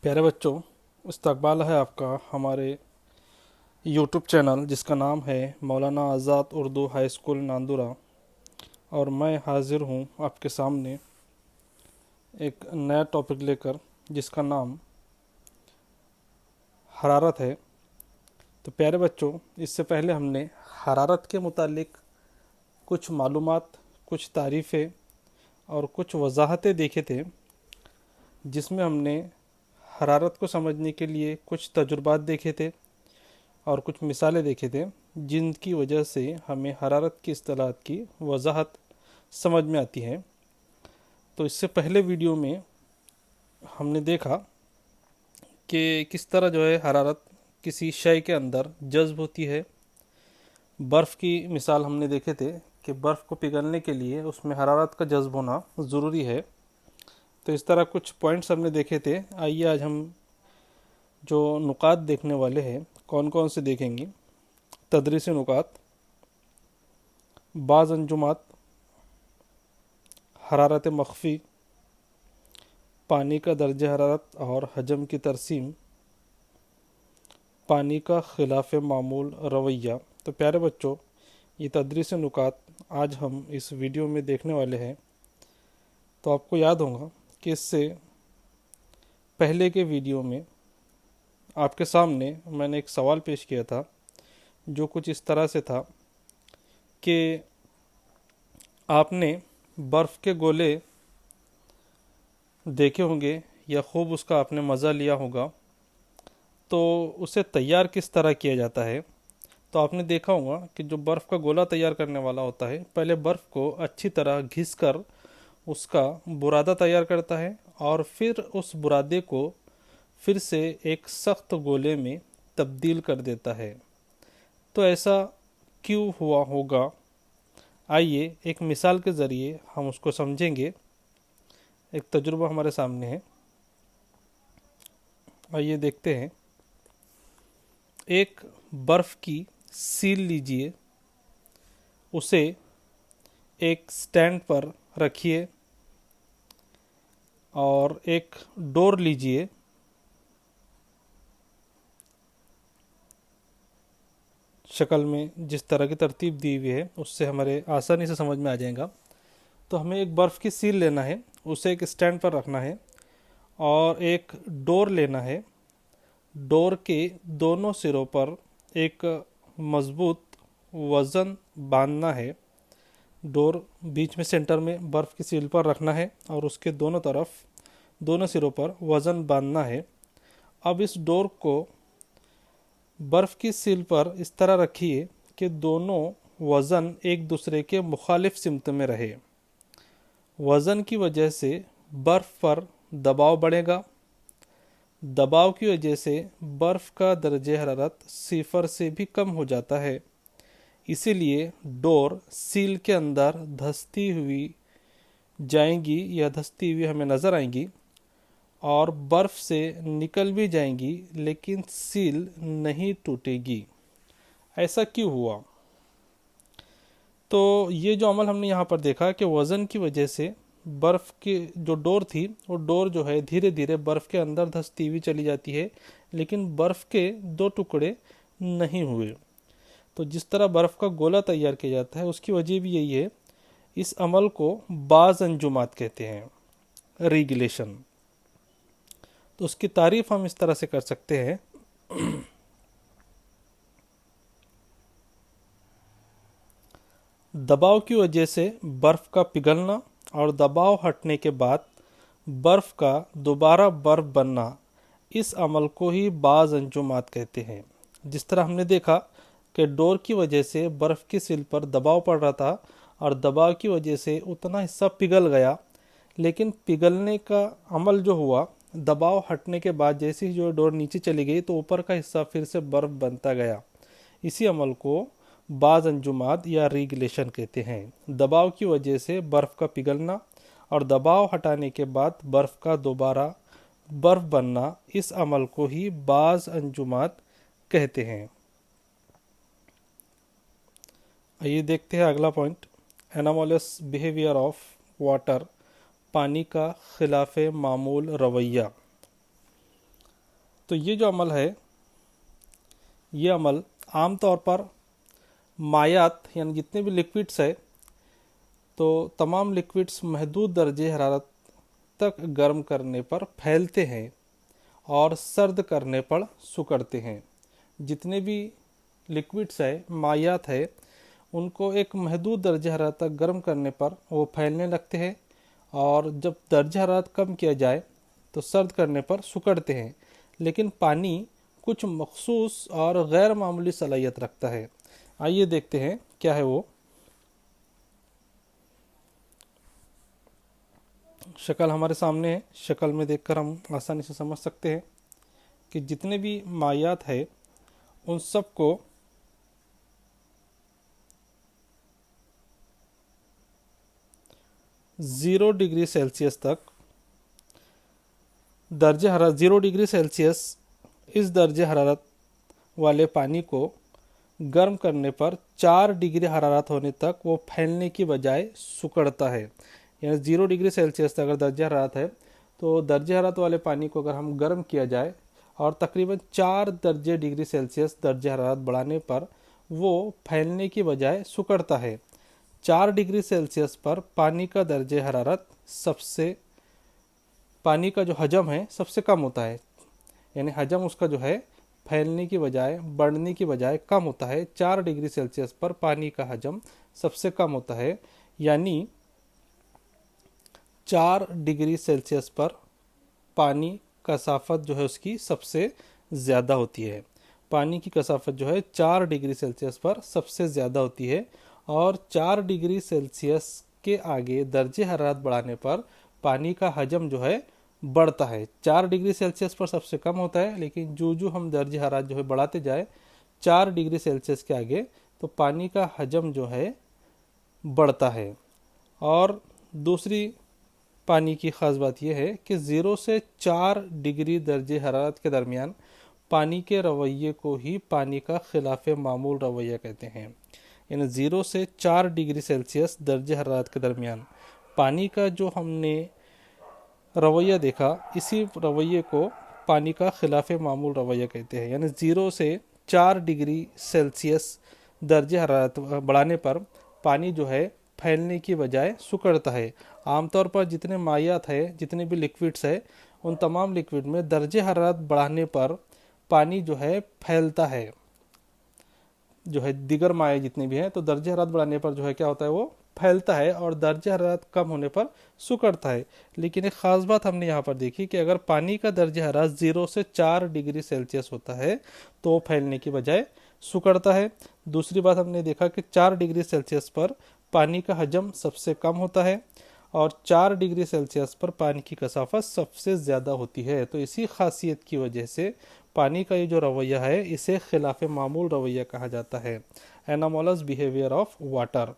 प्यारे बच्चों, इस्तकबाल है आपका हमारे यूट्यूब चैनल जिसका नाम है मौलाना आज़ाद उर्दू हाई स्कूल नांदुरा। और मैं हाज़िर हूँ आपके सामने एक नया टॉपिक लेकर जिसका नाम हरारत है। तो प्यारे बच्चों, इससे पहले हमने हरारत के मुतालिक कुछ मालूमात, कुछ तारीफ़ें और कुछ वजाहतें देखे थे, जिसमें हमने हरारत को समझने के लिए कुछ तजुर्बात देखे थे और कुछ मिसालें देखे थे, जिनकी वजह से हमें हरारत की इस्तिलाहात की वजाहत समझ में आती है। तो इससे पहले वीडियो में हमने देखा कि किस तरह जो है हरारत किसी शय के अंदर जज्ब होती है। बर्फ़ की मिसाल हमने देखे थे कि बर्फ़ को पिघलने के लिए उसमें हरारत का जज्ब होना ज़रूरी है। तो इस तरह कुछ पॉइंट्स हमने देखे थे। आइए आज हम जो नुकात देखने वाले हैं, कौन कौन से देखेंगे। तदरीसी नुकात, बाज़ अंजुमात, हरारत मख्फ़ी, पानी का दर्ज हरारत और हजम की तरसीम, पानी का खिलाफ मामूल रवैया। तो प्यारे बच्चों, ये तदरीसी नुकात आज हम इस वीडियो में देखने वाले हैं। तो आपको याद होगा कि इससे पहले के वीडियो में आपके सामने मैंने एक सवाल पेश किया था, जो कुछ इस तरह से था कि आपने बर्फ़ के गोले देखे होंगे या खूब उसका आपने मज़ा लिया होगा, तो उसे तैयार किस तरह किया जाता है। तो आपने देखा होगा कि जो बर्फ़ का गोला तैयार करने वाला होता है, पहले बर्फ़ को अच्छी तरह घिस कर उसका बुरादा तैयार करता है और फिर उस बुरादे को फिर से एक सख्त गोले में तब्दील कर देता है। तो ऐसा क्यों हुआ होगा, आइए एक मिसाल के ज़रिए हम उसको समझेंगे। एक तजुर्बा हमारे सामने है, आइए देखते हैं। एक बर्फ़ की सील लीजिए, उसे एक स्टैंड पर रखिए और एक डोर लीजिए, शक्ल में जिस तरह की तरतीब दी हुई है उससे हमारे आसानी से समझ में आ जाएगा। तो हमें एक बर्फ़ की सील लेना है, उसे एक स्टैंड पर रखना है और एक डोर लेना है। डोर के दोनों सिरों पर एक मज़बूत वज़न बांधना है। डोर बीच में सेंटर में बर्फ़ की सील पर रखना है और उसके दोनों तरफ दोनों सिरों पर वज़न बांधना है। अब इस डोर को बर्फ़ की सील पर इस तरह रखिए कि दोनों वज़न एक दूसरे के मुखालिफ सिमत में रहे। वज़न की वजह से बर्फ़ पर दबाव बढ़ेगा। दबाव की वजह से बर्फ़ का दर्जे हरारत सिफर से भी कम हो जाता है। इसीलिए डोर सील के अंदर धंसती हुई जाएंगी या धंसती हुई हमें नज़र आएंगी और बर्फ़ से निकल भी जाएंगी, लेकिन सील नहीं टूटेगी। ऐसा क्यों हुआ? तो ये जो अमल हमने यहाँ पर देखा कि वज़न की वजह से बर्फ़ की जो डोर थी, वो डोर जो है धीरे धीरे बर्फ़ के अंदर धंसती हुई चली जाती है, लेकिन बर्फ़ के दो टुकड़े नहीं हुए। तो जिस तरह बर्फ़ का गोला तैयार किया जाता है, उसकी वजह भी यही है। इस अमल को बाज़ अंजुमात कहते हैं, रेगुलेशन। तो उसकी तारीफ़ हम इस तरह से कर सकते हैं। दबाव की वजह से बर्फ़ का पिघलना और दबाव हटने के बाद बर्फ़ का दोबारा बर्फ़ बनना, इस अमल को ही बाज़ अंजुमात कहते हैं। जिस तरह हमने देखा कि डोर की वजह से बर्फ़ की सिल पर दबाव पड़ रहा था और दबाव की वजह से उतना हिस्सा पिघल गया, लेकिन पिघलने का अमल जो हुआ, दबाव हटने के बाद जैसे ही जो डोर नीचे चली गई तो ऊपर का हिस्सा फिर से बर्फ़ बनता गया। इसी अमल को बाज़ अंजुमात या रेगुलेशन कहते हैं। दबाव की वजह से बर्फ़ का पिघलना और दबाव हटाने के बाद बर्फ़ का दोबारा बर्फ़ बनना, इस अमल को ही बाज़ अंजुमात कहते हैं। आइए देखते हैं अगला point, anomalous behaviour of water, पानी का खिलाफ मामूल रवैया। तो ये जो अमल है, ये अमल आम तौर पर मायात यानी जितने भी लिक्विड्स है, तो तमाम लिक्विड्स महदूद दर्जे हरारत तक गर्म करने पर फैलते हैं और सर्द करने पर सिकुड़ते हैं। जितने भी लिक्विड्स है, मायात है, उनको एक महदूद दर्जे हरारत तक गर्म करने पर वो फैलने लगते हैं और जब दर्जा हरारत कम किया जाए तो सर्द करने पर सिकुड़ते हैं। लेकिन पानी कुछ मखसूस और गैर मामूली सलाहियत रखता है। आइए देखते हैं क्या है वो। शक्ल हमारे सामने है। शक्ल में देखकर हम आसानी से समझ सकते हैं कि जितने भी मायात है उन सब को ज़ीरो डिग्री सेल्सियस तक दर्जे हरारत 0 डिग्री सेल्सियस इस दर्जे हरारत वाले पानी को गर्म करने पर 4 डिग्री हरारत होने तक वो फैलने की बजाय सिकुड़ता है। यानी 0 डिग्री सेल्सियस तक अगर दर्जा हरारत है तो दर्जे हरारत वाले पानी को अगर हम गर्म किया जाए और तकरीबन 4 डिग्री सेल्सियस दर्जा हरारत बढ़ाने पर वो फैलने की बजाय सिकुड़ता है। 4 डिग्री सेल्सियस पर पानी का दर्जे हरारत पानी का जो हजम है सबसे कम होता है। यानी हजम उसका जो है फैलने की बजाय बढ़ने की बजाय कम होता है। 4 डिग्री सेल्सियस पर पानी का हजम सबसे कम होता है। यानी 4 डिग्री सेल्सियस पर पानी कसाफत जो है उसकी सबसे ज़्यादा होती है। पानी की कसाफत जो है 4 डिग्री सेल्सियस पर सबसे ज़्यादा होती है और 4 डिग्री सेल्सियस के आगे दर्जे हरारत बढ़ाने पर पानी का हजम जो है बढ़ता है। 4 डिग्री सेल्सियस पर सबसे कम होता है, लेकिन जो हम दर्जे हरारत जो है बढ़ाते जाए 4 डिग्री सेल्सियस के आगे तो पानी का हजम जो है बढ़ता है। और दूसरी पानी की ख़ास बात यह है कि 0 से 4 डिग्री दर्जे हरारत के दरमियान पानी के रवैये को ही पानी का खिलाफ मामूल रवैया कहते हैं। यानी 0 से 4 डिग्री सेल्सियस दर्जे हरारत के दरमियान पानी का जो हमने रवैया देखा, इसी रवैये को पानी का खिलाफ मामूल रवैया कहते हैं। यानी 0 से 4 डिग्री सेल्सियस दर्जे हरारत बढ़ाने पर पानी जो है फैलने की बजाय सिकुड़ता है। आमतौर पर जितने मायात है, जितने भी लिक्विड्स है, उन तमाम लिक्विड में दर्जे हरारत बढ़ाने पर पानी जो है फैलता है। जो है दिगर माया जितने भी हैं, तो दर्जे हरारत बढ़ाने पर जो है क्या होता है, वो फैलता है और दर्जे हरारत कम होने पर सिकुड़ता है। लेकिन एक ख़ास बात हमने यहाँ पर देखी कि अगर पानी का दर्जे हरारत 0 से 4 डिग्री सेल्सियस होता है तो फैलने की बजाय सिकुड़ता है। दूसरी बात हमने देखा कि 4 डिग्री सेल्सियस पर पानी का हजम सबसे कम होता है और 4 डिग्री सेल्सियस पर पानी की कसाफत सबसे ज़्यादा होती है। तो इसी खासियत की वजह से पानी का ये जो रवैया है इसे खिलाफ मामूल रवैया कहा जाता है। Anomalous behaviour of water.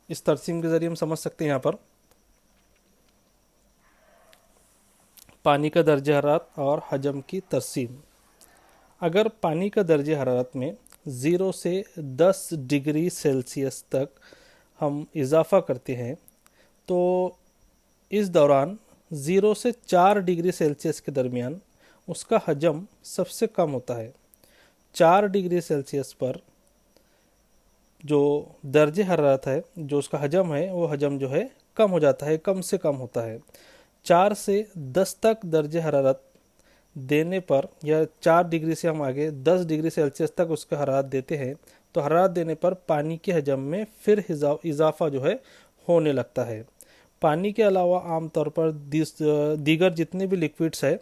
इस तरसीम के ज़रिए हम समझ सकते हैं यहाँ पर पानी का दर्जे हरारत और हजम की तरसीम। अगर पानी का दर्जे हरारत में 0 से 10 डिग्री सेल्सियस तक हम इजाफ़ा करते हैं तो इस दौरान 0 से 4 डिग्री सेल्सियस के दरमियान उसका हजम सबसे कम होता है। 4 डिग्री सेल्सियस पर जो दर्जे हरारत है, जो उसका हजम है, वो हजम जो है कम हो जाता है, कम से कम होता है। 4 से 10 तक दर्जे हरारत देने पर, या 4 डिग्री से हम आगे 10 डिग्री सेल्सियस तक उसका हरारत देते हैं तो हरारत देने पर पानी के हजम में फिर इजाफा जो है होने लगता है। पानी के अलावा आमतौर पर दीगर जितने भी लिक्विड्स है,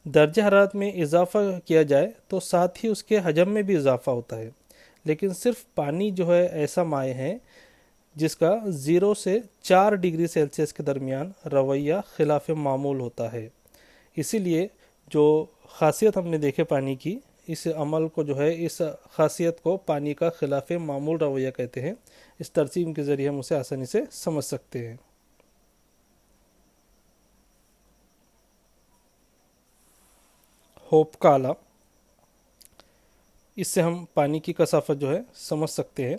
दर्जे हरारत में इजाफा किया जाए तो साथ ही उसके हजम में भी इजाफा होता है। लेकिन सिर्फ पानी जो है ऐसा माय है जिसका 0 से 4 डिग्री सेल्सियस के दरमियान रवैया खिलाफ मामूल होता है। इसीलिए जो खासियत हमने देखे पानी की, इस अमल को जो है, इस खासियत को पानी का खिलाफ मामूल रवैया कहते हैं। इस तरसीम के ज़रिए हम उसे आसानी से समझ सकते हैं। होप का आला, इससे हम पानी की कसाफत जो है समझ सकते हैं,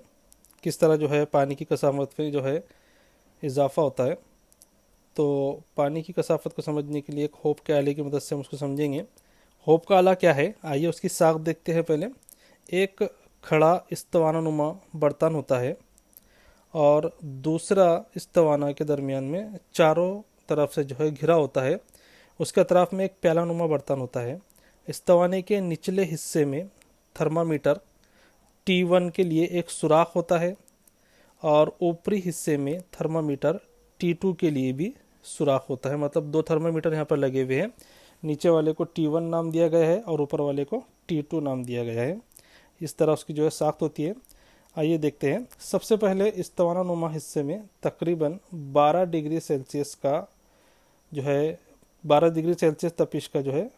किस तरह जो है पानी की कसाफत में जो है इजाफा होता है। تو पानी की कसाफत को समझने के लिए एक होप के आले की मदद से हम उसको समझेंगे। होप का आला क्या है, आइए उसकी साख देखते हैं। पहले एक खड़ा इस्तवानानुमा बर्तन होता है और दूसरा इस्तवाना के दरमियान में चारों तरफ से जो है घिरा होता है। उसके अतराफ में एक प्यालानुमा बर्तन होता है। इस्तवाने के निचले हिस्से में थर्मामीटर T1 के लिए एक सुराख होता है और ऊपरी हिस्से में थर्मामीटर T2 के लिए भी सुराख होता है। मतलब दो थर्मामीटर यहाँ पर लगे हुए हैं, नीचे वाले को T1 नाम दिया गया है और ऊपर वाले को T2 नाम दिया गया है। इस तरह उसकी जो है साख्त होती है। आइए देखते हैं। सबसे पहले इस्तवाना नुमा हिस्से में तकरीबन 12 डिग्री सेल्सियस का जो है 12 डिग्री सेल्सियस तपिश का जो है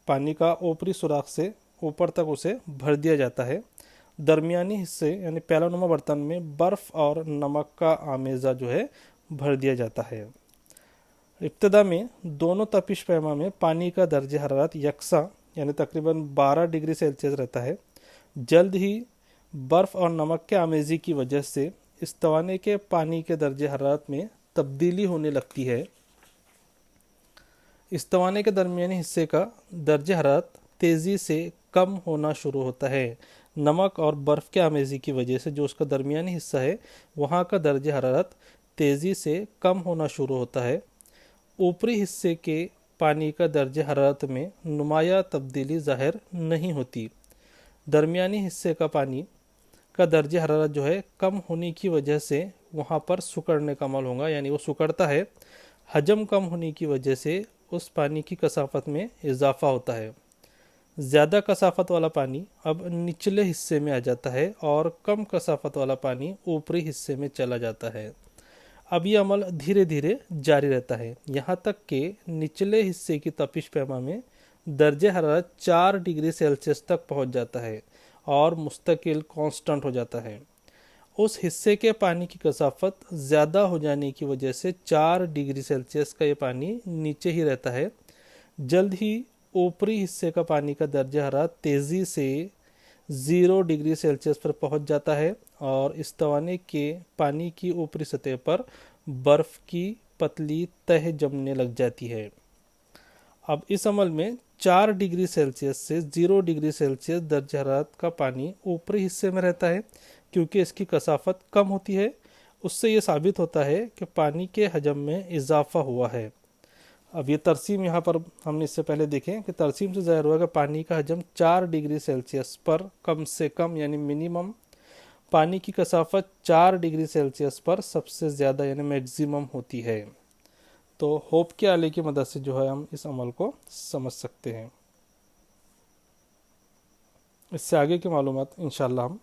पानी का ऊपरी सुराख से ऊपर तक उसे भर दिया जाता है। दरमियानी हिस्से यानी प्यालानुमा बर्तन में बर्फ़ और नमक का आमेज़ा जो है भर दिया जाता है। इब्तदा में दोनों तपिश पैमा में पानी का दर्ज हरारत यकसा यानी तकरीबन 12 डिग्री सेल्सियस रहता है। जल्द ही बर्फ़ और नमक के आमेज़ी की वजह से इस्तवाने के पानी के दर्ज हरारत में तब्दीली होने लगती है। इस्तवाने के दरमियानी हिस्से का दर्ज हरारत तेज़ी से कम होना शुरू होता है। नमक और बर्फ़ के आमेज़ी की वजह से जो उसका दरमियानी हिस्सा है वहाँ का दर्ज हरारत तेज़ी से कम होना शुरू होता है। ऊपरी हिस्से के पानी का दर्ज हरारत में नुमाया तब्दीली ज़ाहिर नहीं होती। दरमियानी हिस्से का पानी का दर्ज हरारत जो है कम होने की वजह से वहाँ पर सुकड़ने का अमल होगा, यानी वो सुकड़ता है। हजम कम होने की वजह से उस पानी की कसाफत में इजाफा होता है। ज़्यादा कसाफत वाला पानी अब निचले हिस्से में आ जाता है और कम कसाफत वाला पानी ऊपरी हिस्से में चला जाता है। अब ये अमल धीरे धीरे जारी रहता है, यहाँ तक कि निचले हिस्से की तपिश पैमा में दर्जे हरारत 4 डिग्री सेल्सियस तक पहुँच जाता है और मुस्तकिल कांस्टेंट हो जाता है। उस हिस्से के पानी की कसाफत ज़्यादा हो जाने की वजह से 4 डिग्री सेल्सियस का ये पानी नीचे ही रहता है। जल्द ही ऊपरी हिस्से का पानी का दर्जा हरारत तेज़ी से 0 डिग्री सेल्सियस पर पहुंच जाता है और इस्तवाने के पानी की ऊपरी सतह पर बर्फ़ की पतली तह जमने लग जाती है। अब इस अमल में 4 डिग्री सेल्सियस से 0 डिग्री सेल्सियस दर्ज हरारत का पानी ऊपरी हिस्से में रहता है। क्योंकि इसकी कसाफत कम होती है, उससे ये साबित होता है कि पानी के हजम में इजाफा हुआ है। अब ये तरसीम यहाँ पर हमने इससे पहले देखें कि तरसीम से ज़ाहिर हुआ कि पानी का हजम 4 डिग्री सेल्सियस पर कम से कम यानी मिनिमम, पानी की कसाफत 4 डिग्री सेल्सियस पर सबसे ज़्यादा यानी मैक्सिमम होती है। तो होप के आले की मदद से जो है हम इस अमल को समझ सकते हैं। इससे आगे की मालूमात इंशाअल्लाह हम